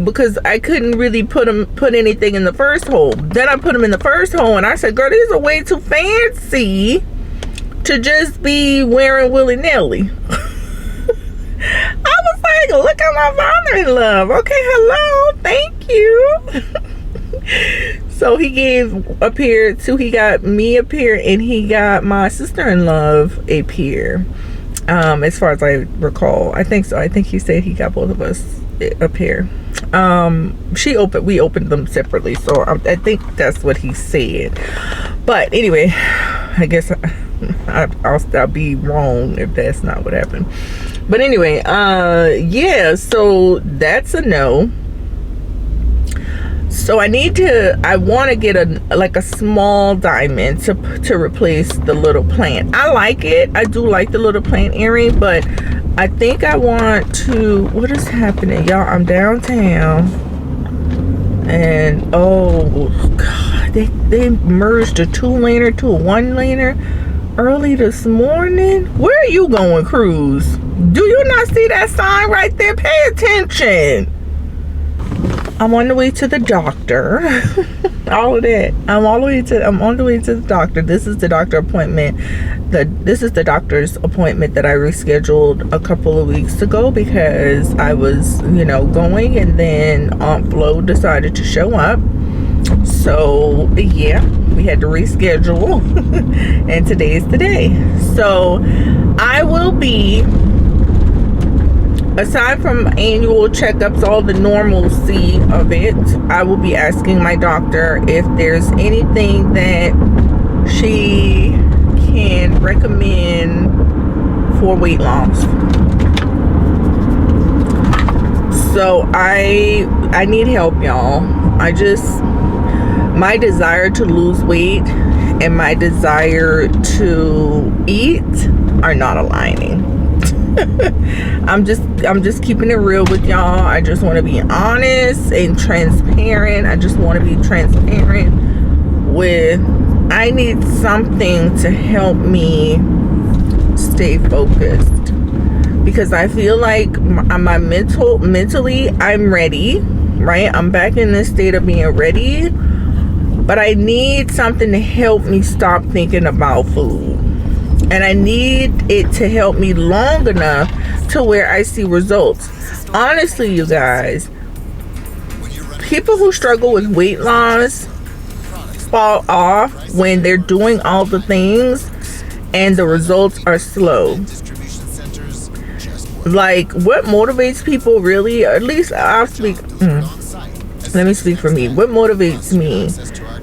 Because I couldn't really put anything in the first hole. Then I put them in the first hole, and I said, girl, these are way too fancy to just be wearing willy-nilly. I was like, look at my father-in-law. Okay, hello, thank you. So he gave a pair too. He got me a pair, and he got my sister-in-law a pair. As far as I recall, I think so. I think he said he got both of us a pair. We opened them separately, so I think that's what he said. But anyway, I guess I'll be wrong if that's not what happened. But anyway, yeah, so that's a no. So I want to get a small diamond to replace the little plant. I like it. I do like the little plant earring, but I think I want to, what is happening, y'all? I'm downtown, and oh god, they merged a 2-laner to a 1-laner early this morning. Where are you going, Cruz? Do you not see that sign right there? Pay attention. I'm on the way to the doctor. All of that. I'm on the way to the doctor. This is the doctor appointment. This is the doctor's appointment that I rescheduled a couple of weeks ago because I was, going, and then Aunt Flo decided to show up. So yeah, we had to reschedule. And today is the day. So I will be, aside from annual checkups, all the normalcy of it, I will be asking my doctor if there's anything that she can recommend for weight loss. So I need help, y'all. My desire to lose weight and my desire to eat are not aligning. I'm just keeping it real with y'all. I just want to be honest and transparent. I just want to be transparent with, I need something to help me stay focused, because I feel like my mentally I'm ready, right? I'm back in this state of being ready, but I need something to help me stop thinking about food. And I need it to help me long enough to where I see results. Honestly, you guys, people who struggle with weight loss fall off when they're doing all the things and the results are slow. Like, what motivates people really, or at least I'll speak, let me speak for me. What motivates me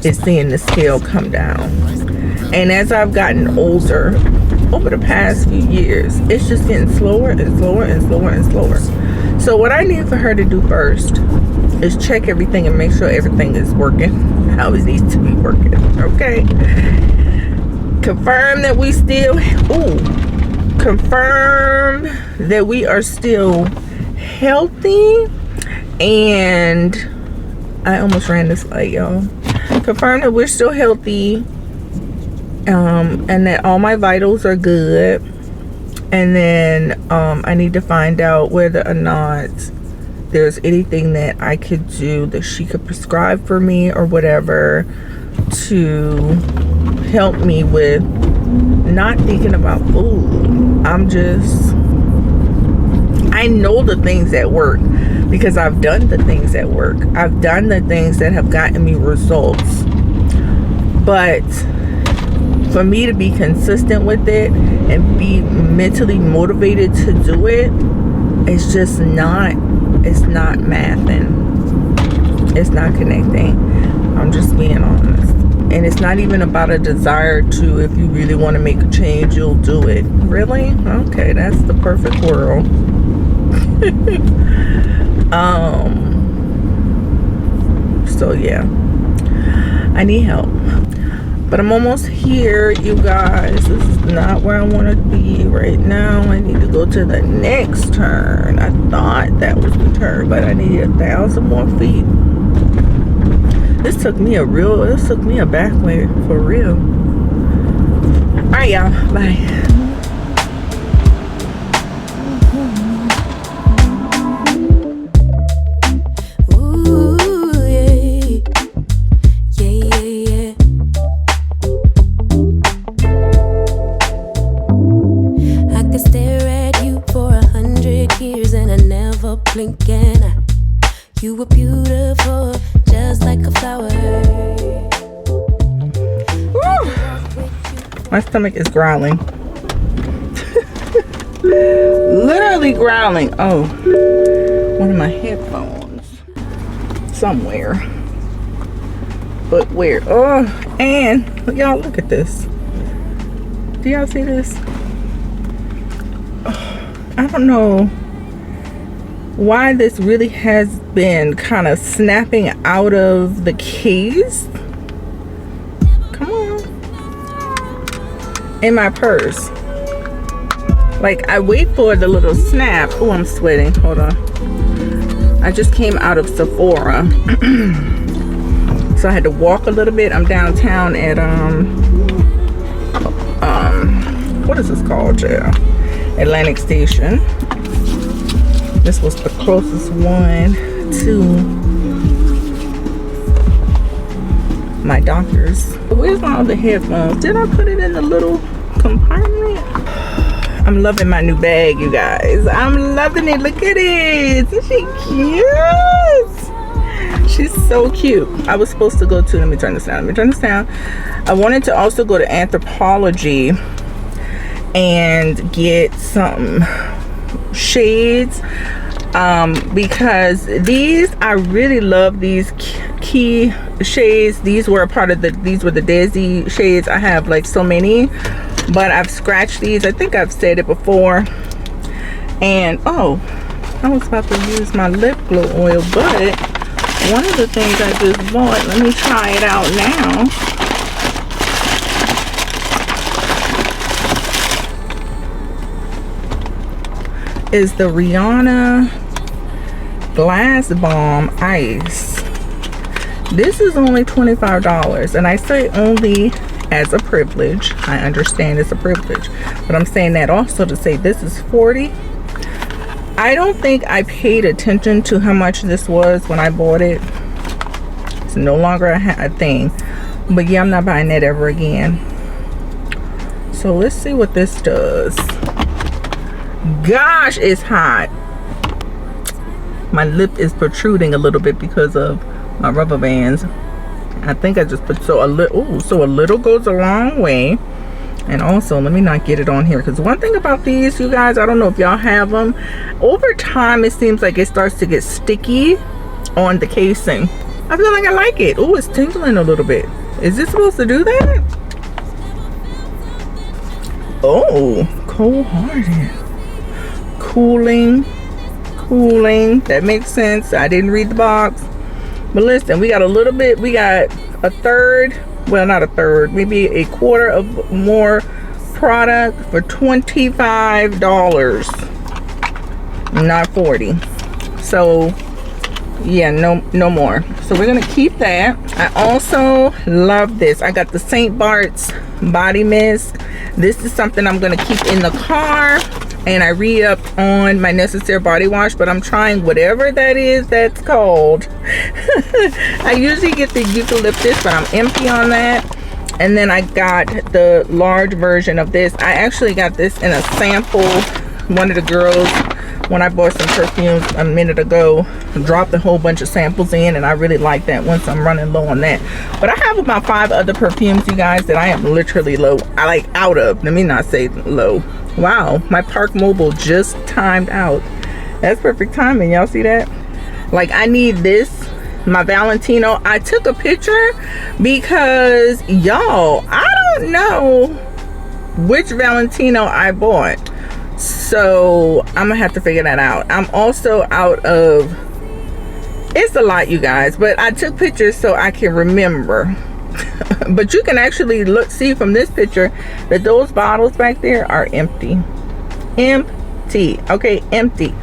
is seeing the scale come down. And as I've gotten older, over the past few years, it's just getting slower and slower and slower and slower. So what I need for her to do first is check everything and make sure everything is working how it needs to be working. Okay? Confirm that we are still healthy. And I almost ran this light, y'all. Confirm that we're still healthy. And that all my vitals are good. And then I need to find out whether or not there's anything that I could do that she could prescribe for me or whatever to help me with not thinking about food. I know the things that work because I've done the things that work. I've done the things that have gotten me results. But for me to be consistent with it and be mentally motivated to do it, it's not mathing. It's not connecting. I'm just being honest. And it's not even about a desire to, if you really want to make a change, you'll do it. Really? Okay, that's the perfect world. So yeah, I need help. But I'm almost here, you guys. This is not where I want to be right now. I need to go to the next turn. I thought that was the turn, but I need 1,000 more feet. This took me a back way for real. All right, y'all. Bye. You were beautiful, just like a flower. Woo. My stomach is growling. Literally growling. Oh, one of my headphones somewhere. But where? Oh, and y'all look at this. Do y'all see this? Oh, I don't know why this really has been kind of snapping out of the case. Come on. In my purse. Like, I wait for the little snap. Oh, I'm sweating. Hold on. I just came out of Sephora. So I had to walk a little bit. I'm downtown at what is this called? Yeah. Atlantic Station. This was the closest one to my doctor's. Where's my other headphones? Did I put it in the little compartment? I'm loving my new bag, you guys. I'm loving it. Look at it. Isn't she cute? She's so cute. I was supposed to go to, let me turn this down. I wanted to also go to Anthropologie and get some shades because I really love these key shades. These were the Desi shades. I have like so many, but I've scratched these. I think I've said it before. And oh, I was about to use my lip glow oil, but one of the things I just bought, let me try it out now. Is the Rihanna Glass Balm Ice. This is only $25, and I say only as a privilege. I understand it's a privilege, but I'm saying that also to say this is $40. I don't think I paid attention to how much this was when I bought it. It's no longer a thing, but yeah, I'm not buying that ever again. So let's see what this does. Gosh, it's hot. My lip is protruding a little bit because of my rubber bands. I think I just put so a little goes a long way. And also, let me not get it on here, because one thing about these, you guys, I don't know if y'all have them, over time it seems like it starts to get sticky on the casing. I feel like I like it. Oh, it's tingling a little bit. Is this supposed to do that? Oh, cold-hearted. Cooling. That makes sense. I didn't read the box, but listen, we got a little bit. We got a third, well, not a third, maybe a quarter of more product for $25, not $40. So yeah, no more. So we're gonna keep that. I also love this. I got the St. Bart's body mist. This is something I'm gonna keep in the car. And I re-upped on my Necessaire body wash, but I'm trying whatever that is that's called. I usually get the eucalyptus, but I'm empty on that. And then I got the large version of this. I actually got this in a sample. One of the girls, when I bought some perfumes a minute ago, dropped a whole bunch of samples in, and I really like that once I'm running low on that. But I have about 5 other perfumes, you guys, that I am literally low. I like out of. Let me not say low. Wow, my Park Mobile just timed out. That's perfect timing. Y'all see that? Like, I need this, my Valentino. I took a picture because, y'all, I don't know which Valentino I bought. So I'm gonna have to figure that out. I'm also out of, it's a lot, you guys, but I took pictures so I can remember But you can actually see from this picture that those bottles back there are empty. Okay, empty.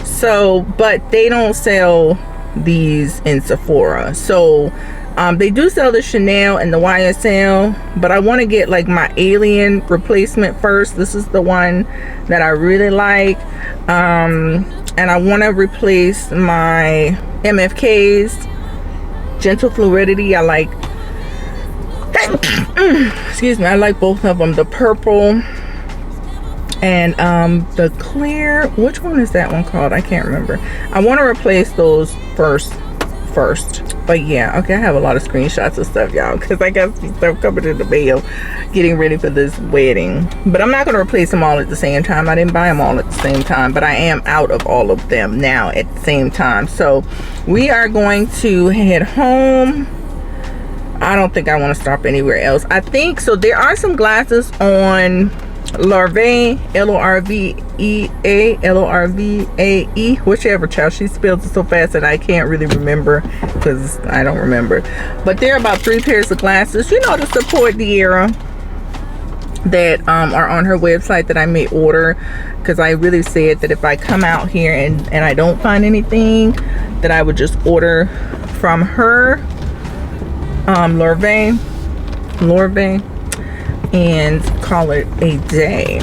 So, but they don't sell these in Sephora. So they do sell the Chanel and the YSL, but I want to get like my Alien replacement first. This is the one that I really like, and I want to replace my MFK's Gentle Fluidity. I like excuse me, I like both of them, the purple and the clear. Which one is that one called? I can't remember. I want to replace those first. But yeah, okay, I have a lot of screenshots of stuff, y'all, because I got some stuff coming in the mail getting ready for this wedding. But I'm not going to replace them all at the same time. I didn't buy them all at the same time, but I am out of all of them now at the same time. So we are going to head home. I don't think I want to stop anywhere else. I think so. There are some glasses on Lorvae, Lorvae, whichever, child. She spells it so fast that I can't really remember, because I don't remember. But there are about 3 pairs of glasses, you know, to support the era, that are on her website that I may order, because I really said that if I come out here and I don't find anything, that I would just order from her, Lorvae, and call it a day.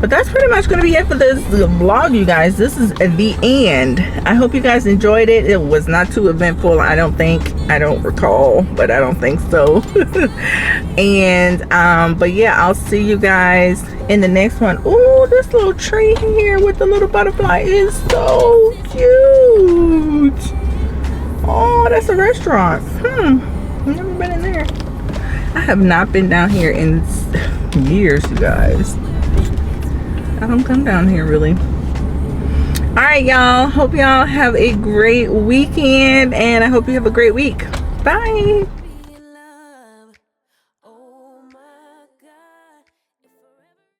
But that's pretty much going to be it for this vlog, you guys. This is the end. I hope you guys enjoyed it. It was not too eventful, I don't think. I don't recall, but I don't think so. And but yeah, I'll see you guys in the next one. Oh, this little tree here with the little butterfly is so cute. Oh, that's a restaurant. I've never been in there. I have not been down here in years, you guys. I don't come down here really. All right, y'all. Hope y'all have a great weekend, and I hope you have a great week. Bye.